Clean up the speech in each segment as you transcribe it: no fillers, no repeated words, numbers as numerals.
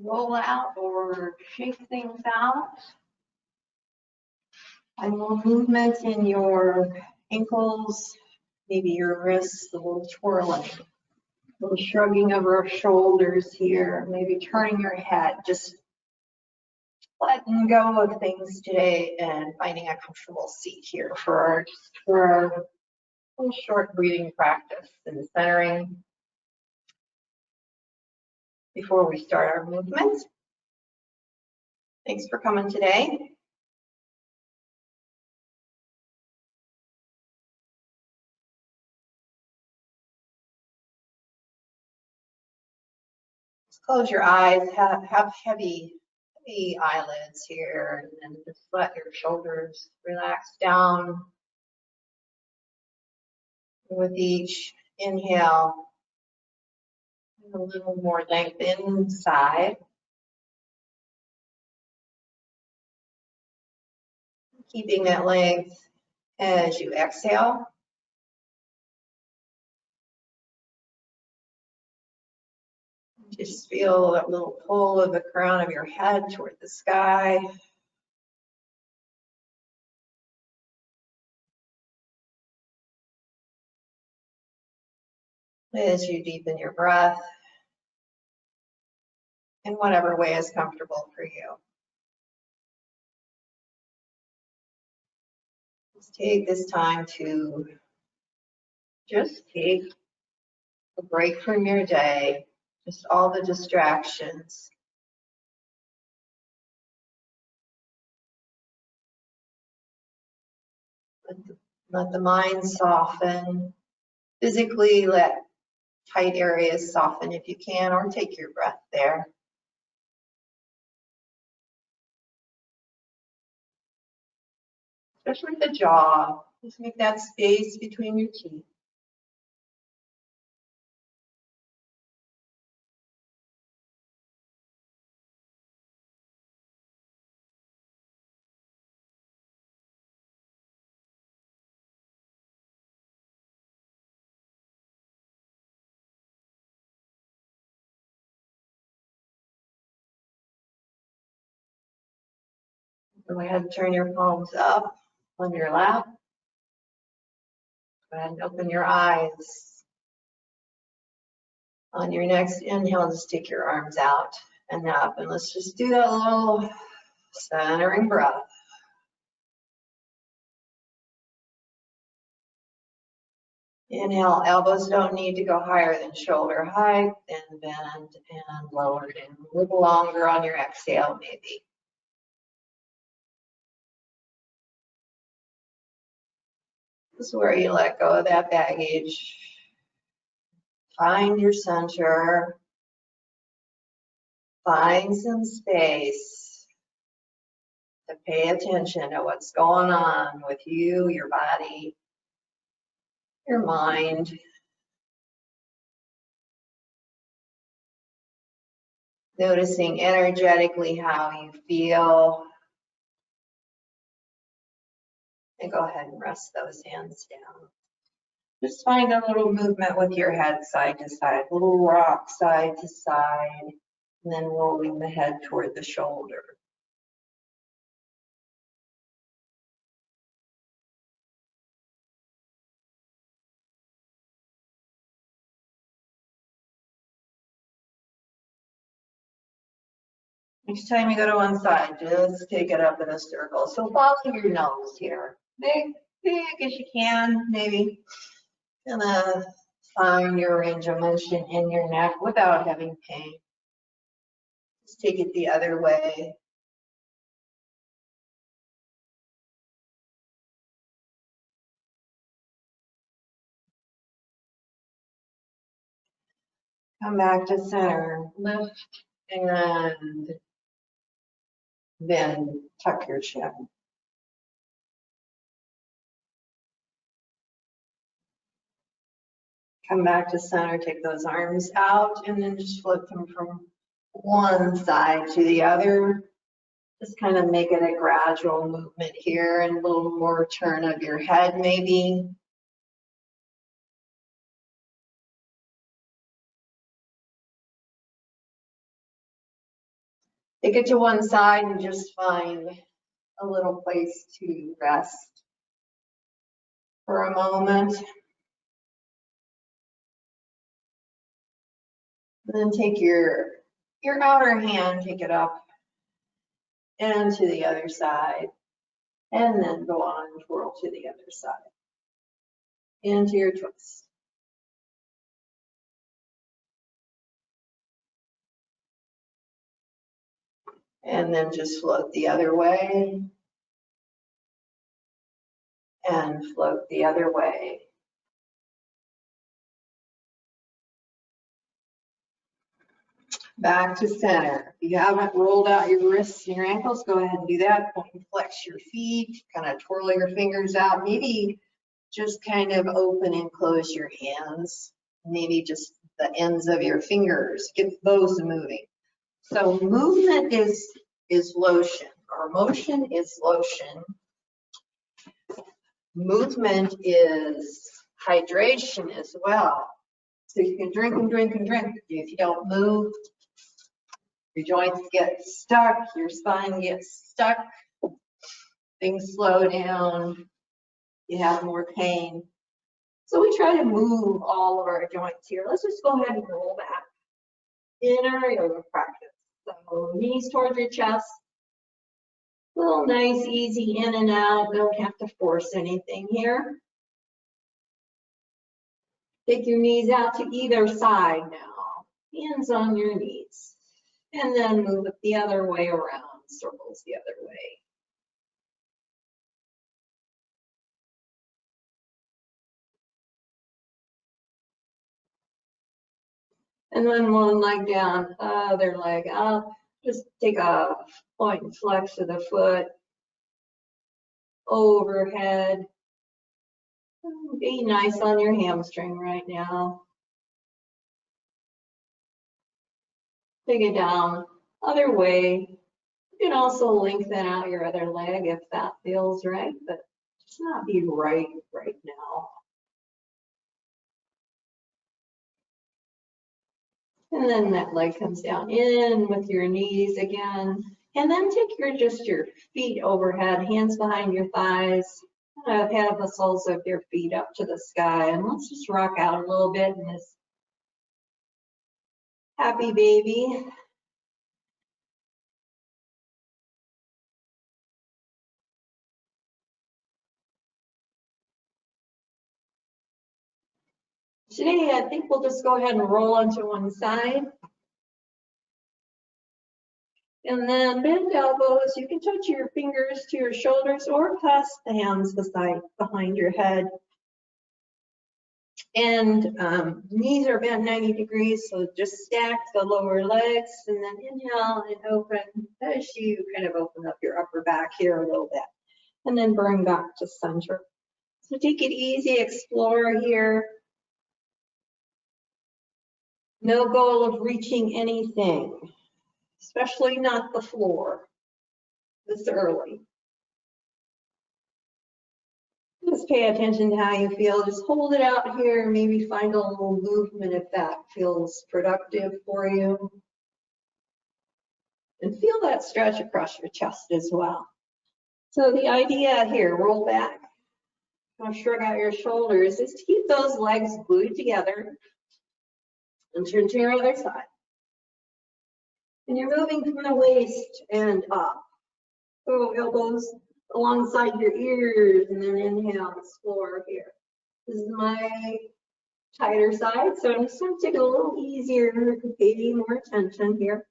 roll out or shake things out. And little movements in your ankles, maybe your wrists, a little twirling, a little shrugging of our shoulders here, maybe turning your head, just letting go of things today and finding a comfortable seat here for our little short breathing practice and centering before we start our movement. Thanks for coming today. Just close your eyes, have heavy eyelids here, and then just let your shoulders relax down. With each inhale, a little more length inside. Keeping that length as you exhale. Just feel that little pull of the crown of your head toward the sky. As you deepen your breath in whatever way is comfortable for you. Just take this time to just take a break from your day, just all the distractions. Let the mind soften. Physically, let tight areas soften if you can, or take your breath there. Especially the jaw. Just make that space between your teeth. Go ahead and turn your palms up on your lap. Go ahead and open your eyes. On your next inhale, just take your arms out and up. And let's just do that little centering breath. Inhale, elbows don't need to go higher than shoulder height, and bend and lower down. A little longer on your exhale, maybe. This is where you let go of that baggage. Find your center. Find some space to pay attention to what's going on with you, your body, your mind. Noticing energetically how you feel. And go ahead and rest those hands down. Just find a little movement with your head side to side, little rock side to side, and then rolling the head toward the shoulder. Each time you go to one side, just take it up in a circle. So follow your nose here. Big as you can, maybe. Gonna find your range of motion in your neck without having pain. Just take it the other way. Come back to center. Lift and then tuck your chin. Come back to center, take those arms out, and then just flip them from one side to the other. Just kind of make it a gradual movement here, and a little more turn of your head maybe. Take it to one side and just find a little place to rest for a moment. And then take your outer hand, take it up and to the other side. And then go on and twirl to the other side. Into your twist. And then just float the other way. And float the other way. Back to center. If you haven't rolled out your wrists and your ankles, go ahead and do that. Point and flex your feet, kind of twirl your fingers out. Maybe just kind of open and close your hands. Maybe just the ends of your fingers. Get those moving. So movement is lotion, or motion is lotion. Movement is hydration as well. So you can drink and drink and drink. If you don't move, your joints get stuck, your spine gets stuck, things slow down, you have more pain. So we try to move all of our joints here. Let's just go ahead and roll back in our yoga practice. So knees towards your chest, little nice, easy in and out. Don't have to force anything here. Take your knees out to either side now, hands on your knees. And then move it the other way around, circles the other way. And then one leg down, other leg up. Just take a point and flex of the foot overhead. Be nice on your hamstring right now. Take it down, other way. You can also lengthen out your other leg if that feels right, but just not be right now. And then that leg comes down in with your knees again. And then take your feet overhead, hands behind your thighs, have the soles of your feet up to the sky. And let's just rock out a little bit in this happy baby. Today, I think we'll just go ahead and roll onto one side. And then bend elbows. You can touch your fingers to your shoulders or clasp the hands behind your head. And knees are bent 90 degrees, so just stack the lower legs and then inhale and open as you kind of open up your upper back here a little bit. And then bring back to center. So take it easy, explore here. No goal of reaching anything, especially not the floor this early. Just pay attention to how you feel. Just hold it out here. Maybe find a little movement if that feels productive for you. And feel that stretch across your chest as well. So the idea here, roll back, kind of shrug out your shoulders, is to keep those legs glued together and turn to your other side. And you're moving from the waist and up. So elbows alongside your ears, and then inhale, explore here. This is my tighter side, so I'm just going to take it a little easier, pay more attention here.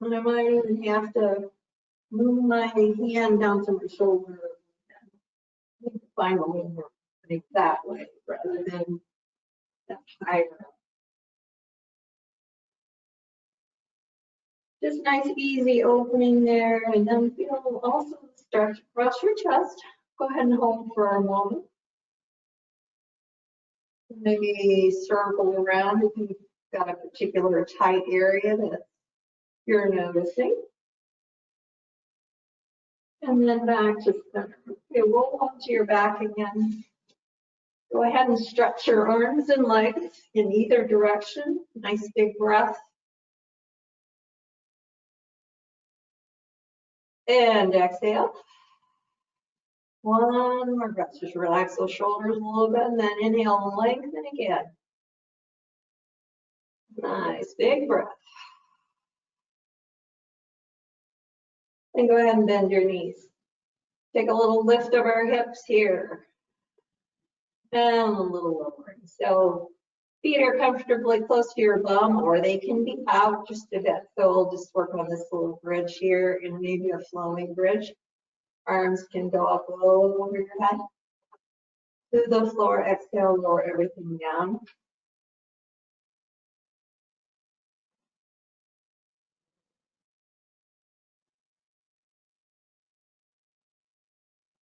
And I might even have to move my hand down to my shoulder. Find a little more that way rather than that tighter. Just nice, easy opening there, and then feel also stretch across your chest. Go ahead and hold for a moment. Maybe circle around if you've got a particular tight area that you're noticing. And then back to center. Okay, roll onto your back again. Go ahead and stretch your arms and legs in either direction. Nice big breath. And exhale. One more breath. Just relax those shoulders a little bit and then inhale and lengthen again. Nice, big breath. And go ahead and bend your knees. Take a little lift of our hips here. And a little lowering. So feet are comfortably close to your bum, or they can be out just a bit. So we'll just work on this little bridge here and maybe a flowing bridge. Arms can go up low over your head. To the floor, exhale, lower everything down.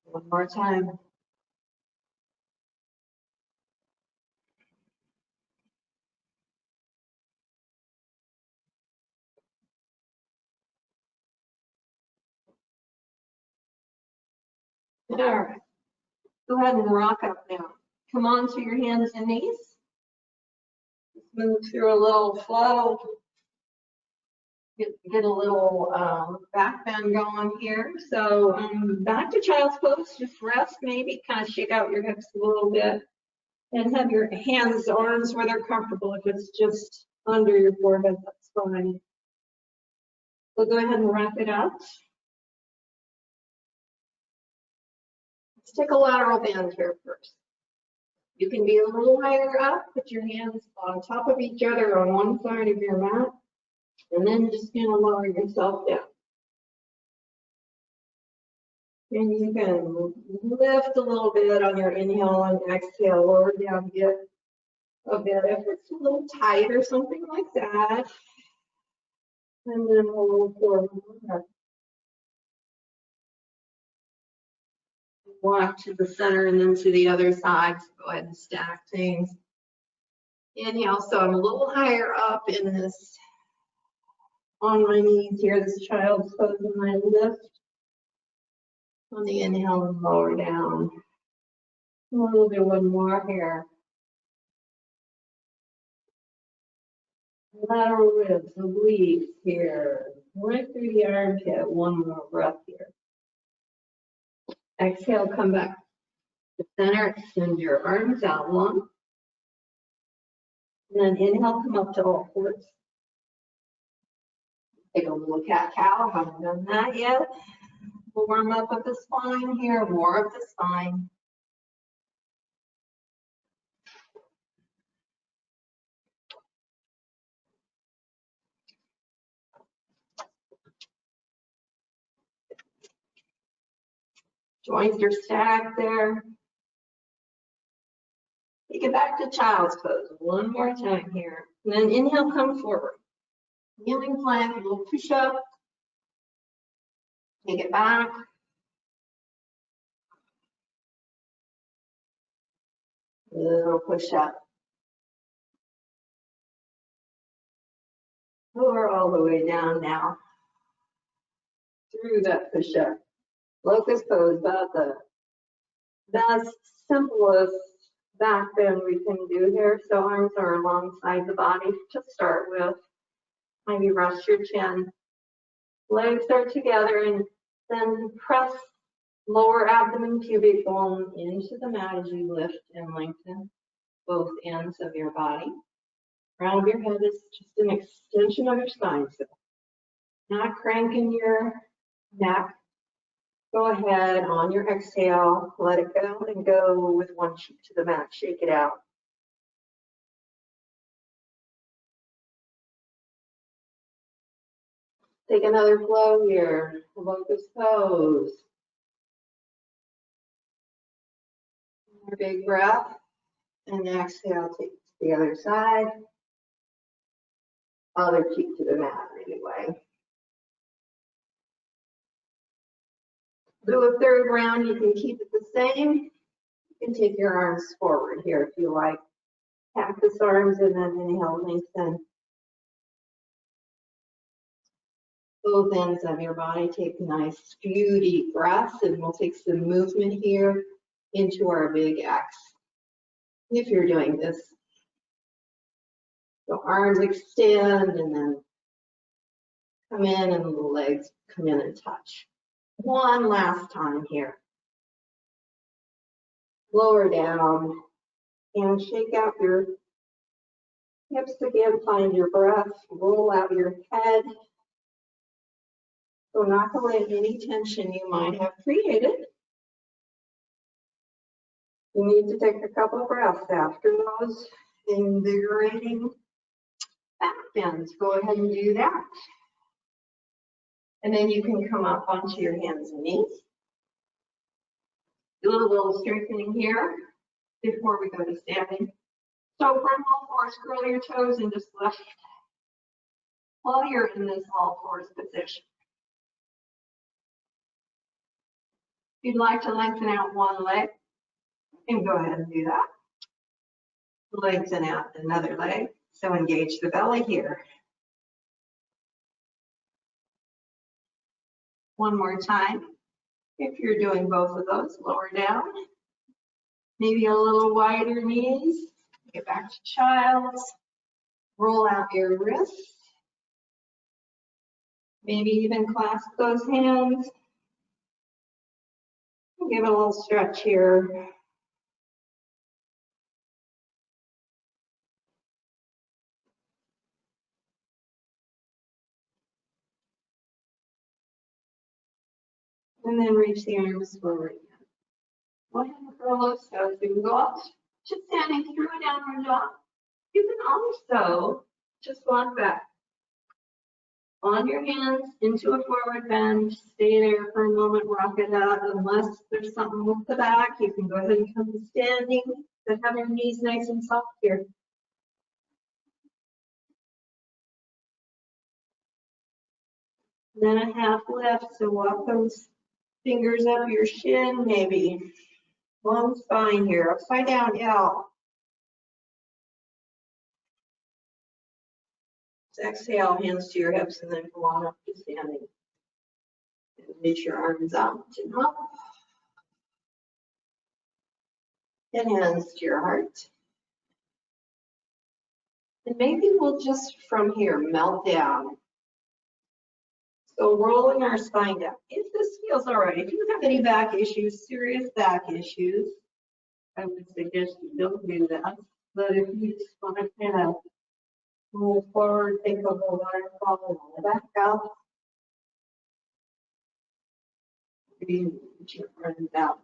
One more time. All right. Go ahead and rock up now. Come onto your hands and knees. Just move through a little flow. Get a little back bend going here. So back to child's pose. Just rest, maybe kind of shake out your hips a little bit, and have your hands, arms where they're comfortable. If it's just under your forehead, that's fine. So go ahead and wrap it up. Let's take a lateral bend here first. You can be a little higher up, put your hands on top of each other on one side of your mat, and then just kind of lower yourself down. And you can lift a little bit on your inhale and exhale, lower down a bit if it's a little tight or something like that. And then we'll forward. Walk to the center and then to the other side. So go ahead and stack things. Inhale, so I'm a little higher up in this, on my knees here, this child's pose, and I lift on the inhale and lower down. We'll do one more here. Lateral ribs, obliques here, right through the armpit. One more breath here. Exhale, come back to center, extend your arms out long. And then inhale, come up to all fours. Take a little cat-cow, haven't done that yet. We'll warm up with the spine here, more of the spine. Joints are stacked there. Take it back to child's pose one more time here. And then inhale, come forward. Kneeling plank, a little push up. Take it back. A little push up. Lower all the way down now. Through that push up. Locust pose, about the best, simplest back bend we can do here. So arms are alongside the body to start with. Maybe rest your chin. Legs are together, and then press lower abdomen pubic bone into the mat as you lift and lengthen both ends of your body. Crown of your head is just an extension of your spine. So not cranking your neck. Go ahead on your exhale, let it go and go with one cheek to the mat. Shake it out. Take another flow here. Locust pose. More big breath. And exhale, take it to the other side. Other cheek to the mat anyway. Do a third round. You can keep it the same. You can take your arms forward here if you like. Cactus arms and then inhale, lengthen. Both ends of your body. Take nice few deep breaths, and we'll take some movement here into our big X. If you're doing this, so arms extend and then come in, and the legs come in and touch. One last time here. Lower down and shake out your hips again. Find your breath. Roll out your head. So knock away any tension you might have created. You need to take a couple of breaths after those invigorating back bends. Go ahead and do that. And then you can come up onto your hands and knees. Do a little strengthening here before we go to standing. So from all fours, curl your toes and just lift while you're in this all fours position. If you'd like to lengthen out one leg, you can go ahead and do that. Lengthen out another leg. So engage the belly here. One more time. If you're doing both of those, lower down. Maybe a little wider knees. Get back to child's. Roll out your wrists. Maybe even clasp those hands. Give it a little stretch here. And then reach the arms forward again. Go ahead and curl those toes. You can go up to standing through a downward dog. You can also just walk back on your hands into a forward bend. Stay there for a moment, rock it out. Unless there's something with the back, you can go ahead and come to standing, but have your knees nice and soft here. Then a half lift, so walk those fingers up your shin, maybe. Long spine here, upside down L. Exhale, hands to your hips, and then go on up to standing. And reach your arms out and up. And hands to your heart. And maybe we'll just from here melt down. So rolling our spine down. If this feels all right, if you have any back issues, serious back issues, I would suggest you don't do that. But if you just want to kind of move forward, think of a waterfall and back up. Reach your arms out.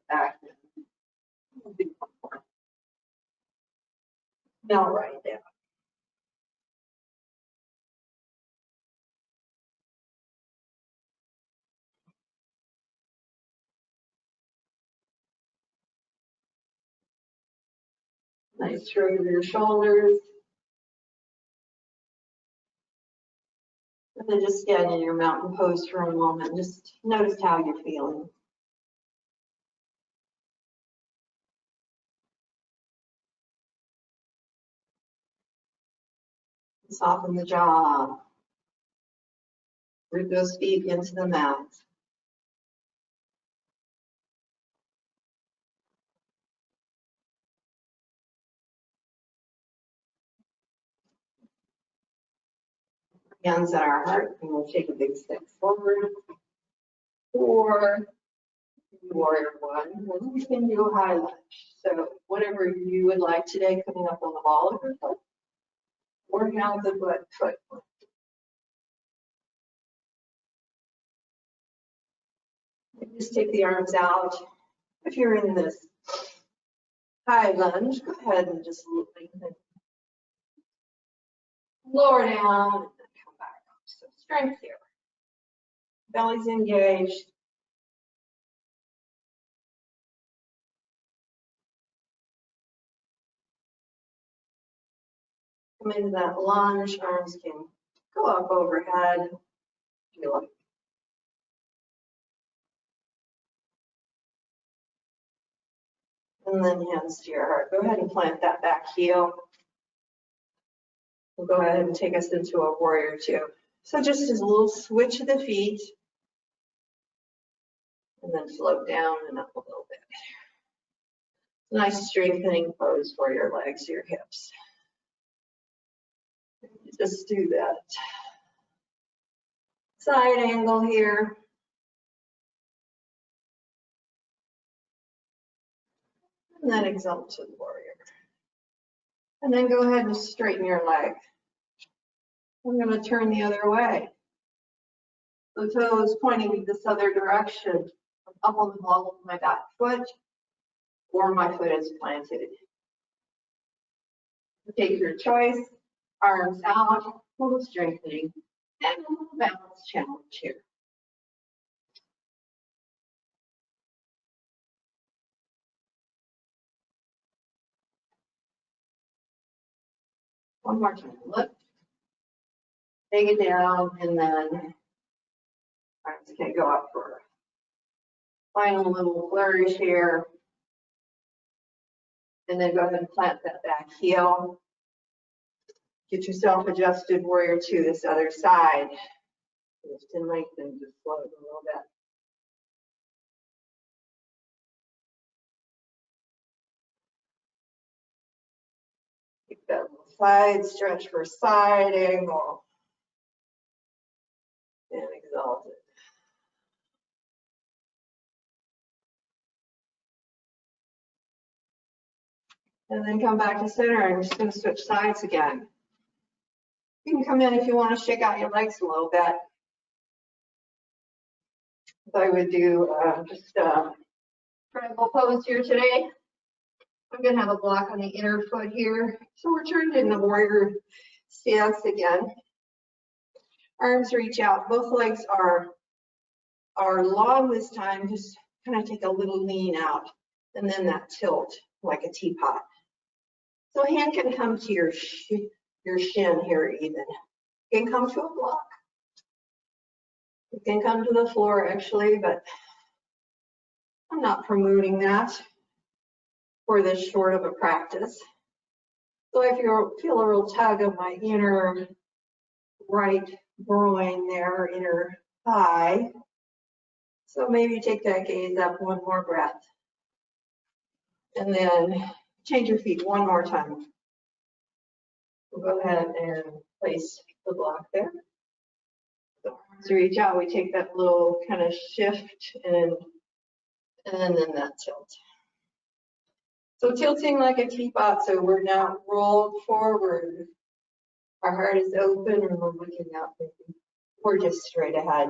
Back. Now right there. Nice shrug of your shoulders. And then just stand in your mountain pose for a moment. Just notice how you're feeling. Soften the jaw. Root those feet into the mat. Hands at our heart, and we'll take a big step forward. Or warrior one, and we can do a high lunge. So whatever you would like today, coming up on the ball of your foot, or have the foot. Just take the arms out. If you're in this high lunge, go ahead and just lengthen. Lower down and then come back up. So strength here. Belly's engaged. Come into that lunge. Arms can go up overhead. If you like. And then hands to your heart. Go ahead and plant that back heel. We'll go ahead and take us into a warrior two. So just as a little switch of the feet. And then float down and up a little bit. Nice strengthening pose for your legs, your hips. Just do that. Side angle here. And then exalted warrior. And then go ahead and straighten your leg. I'm going to turn the other way. The toes pointing this other direction, up on the ball of my back foot, or my foot is planted. Take your choice, arms out, a little strengthening, and a little balance challenge here. One more time, lift, take it down, and then arms can go up for a final little flourish here. And then go ahead and plant that back heel. Get yourself adjusted warrior to this other side. Lift and lengthen, just float a little bit. Keep that little side stretch for side angle. And exalt it. And then come back to center. I'm just going to switch sides again. You can come in if you want to shake out your legs a little bit. I would do just a triangle pose here today. I'm going to have a block on the inner foot here. So we're turned in the warrior stance again. Arms reach out. Both legs are long this time. Just kind of take a little lean out. And then that tilt like a teapot. So a hand can come to your shin here even. You can come to a block. You can come to the floor actually, but I'm not promoting that for this short of a practice. So if you feel a real tug of my inner right groin there, inner thigh, so maybe take that gaze up one more breath. And then change your feet one more time. We'll go ahead and place the block there. The arms reach out, we take that little kind of shift and then that tilt. So tilting like a teapot, so we're not rolled forward. Our heart is open and we're looking out. We're just straight ahead.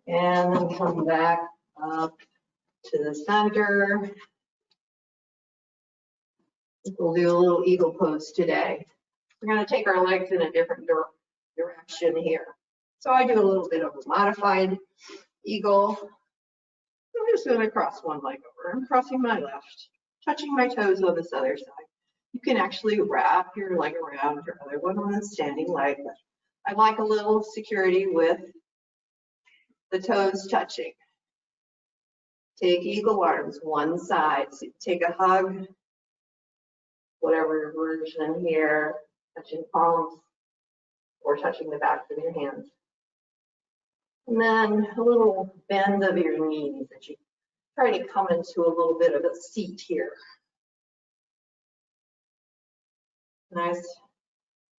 And then come back up to the center. We'll do a little eagle pose today. We're going to take our legs in a different direction here. So I do a little bit of a modified eagle. I'm just going to cross one leg over. I'm crossing my left, touching my toes on this other side. You can actually wrap your leg around your other one on a standing leg. I like a little security with the toes touching. Take eagle arms, one side. So take a hug, whatever your version here, touching palms or touching the backs of your hands. And then a little bend of your knees that you try to come into a little bit of a seat here. Nice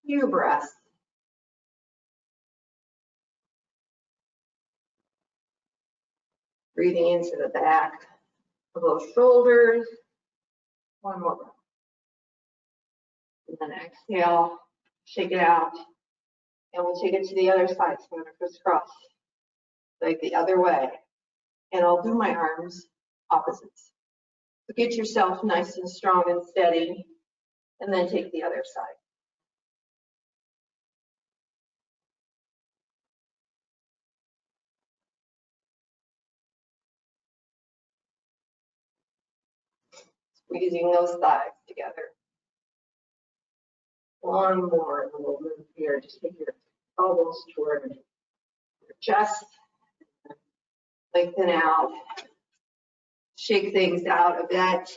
few breaths. Breathing into the back of those shoulders. One more breath. And then exhale, shake it out. And we'll take it to the other side. So I'm going to crisscross like the other way. And I'll do my arms opposites. So get yourself nice and strong and steady. And then take the other side. Squeezing those thighs together. One more, and we'll move here. Just take your elbows toward your chest. Lengthen out. Shake things out a bit.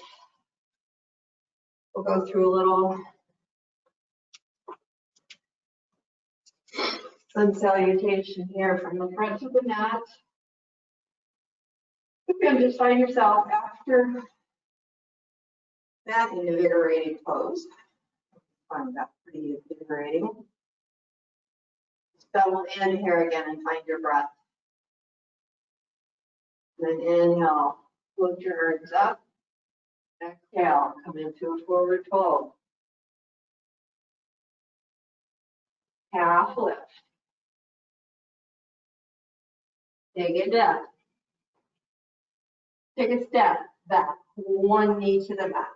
We'll go through a little sun salutation here from the front of the mat. You can just find yourself after that invigorating pose. I find that pretty invigorating. Settle in here again and find your breath. Then inhale, float your arms up. Exhale, come into a forward fold. Half lift. Take a depth. Take a step back, one knee to the mat.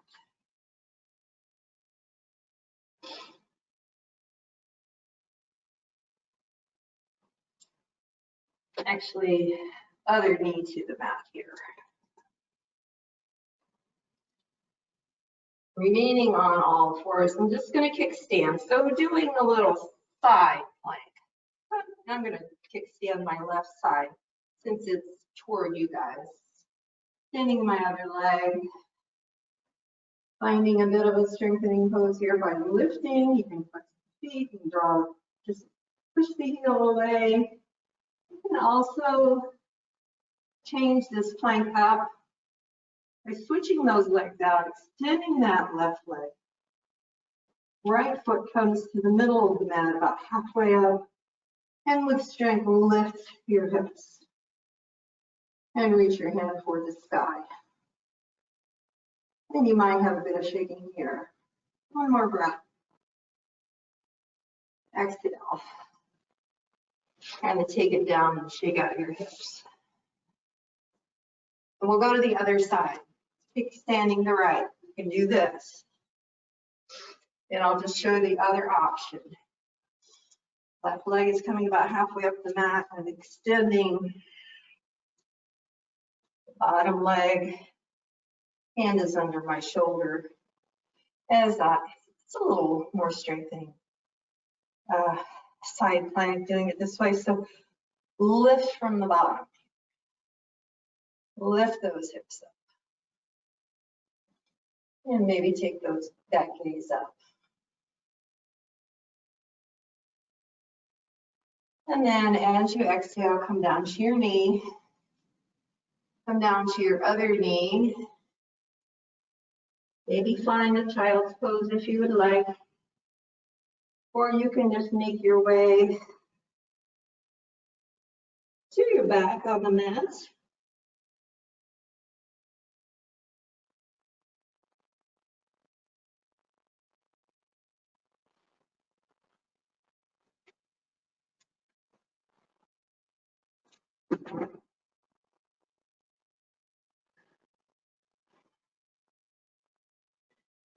Actually, other knee to the mat here. Remaining on all fours, I'm just going to kickstand. So doing a little side plank. I'm going to kickstand my left side since it's toward you guys. Extending my other leg. Finding a bit of a strengthening pose here by lifting. You can flex the feet and draw, just push the heel away. You can also change this plank up by switching those legs out, extending that left leg. Right foot comes to the middle of the mat, about halfway up, and with strength, lift your hips and reach your hand toward the sky. And you might have a bit of shaking here. One more breath. Exhale. Kind of take it down and shake out your hips. And we'll go to the other side. Kickstanding the right. You can do this. And I'll just show the other option. Left leg is coming about halfway up the mat and extending the bottom leg. Hand is under my shoulder. As that, it's a little more strengthening. Side plank, doing it this way. So lift from the bottom. Lift those hips up. And maybe take that gaze up. And then as you exhale, come down to your knee. Come down to your other knee. Maybe find a child's pose if you would like. Or you can just make your way to your back on the mat.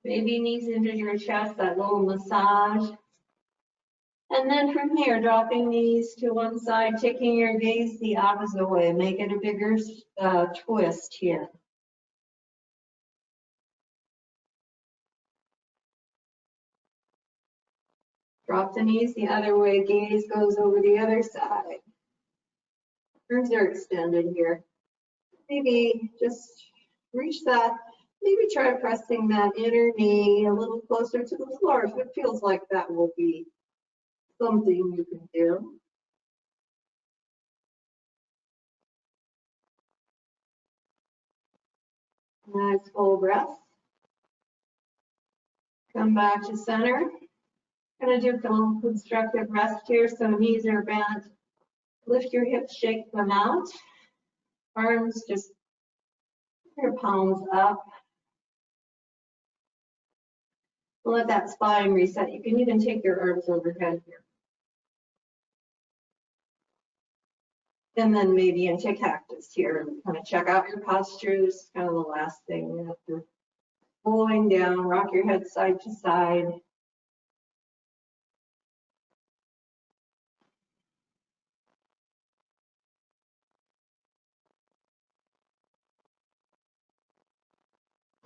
Maybe knees into your chest, that little massage. And then from here, dropping knees to one side, taking your gaze the opposite way. Make it a bigger twist here. Drop the knees the other way, gaze goes over the other side. Arms are extended here. Maybe just reach that. Maybe try pressing that inner knee a little closer to the floor if it feels like that will be something you can do. Nice full breath. Come back to center. Gonna do some constructive rest here, so knees are bent. Lift your hips, shake them out. Arms, just your palms up. Let that spine reset. You can even take your arms overhead here. And then maybe into cactus here and kind of check out your postures. Kind of the last thing after pulling down, rock your head side to side.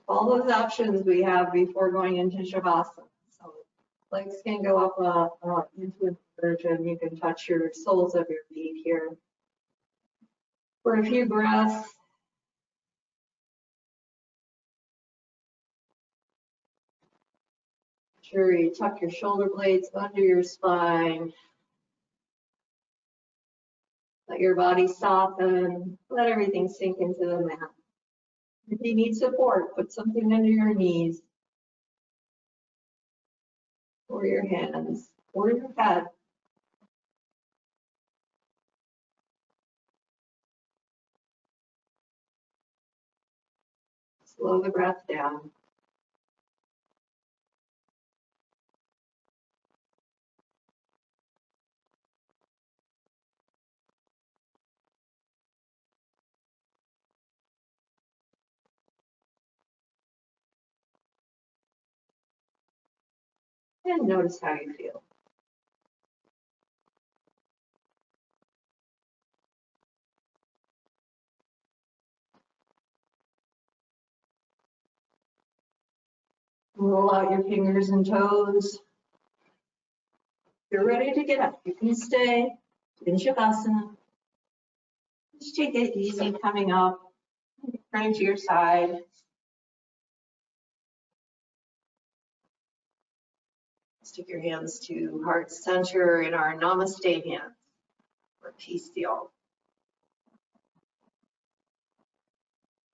All those options we have before going into Shavasana. So legs can go up into a version. You can touch your soles of your feet here. For a few breaths. Sure, you tuck your shoulder blades under your spine. Let your body soften. Let everything sink into the mat. If you need support, put something under your knees or your hands or your head. Slow the breath down. And notice how you feel. Roll out your fingers and toes. You're ready to get up. You can stay in Shavasana. Just take it easy coming up. Turn to your side. Stick your hands to heart center in our Namaste hands, or peace deal.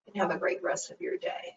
And have a great rest of your day.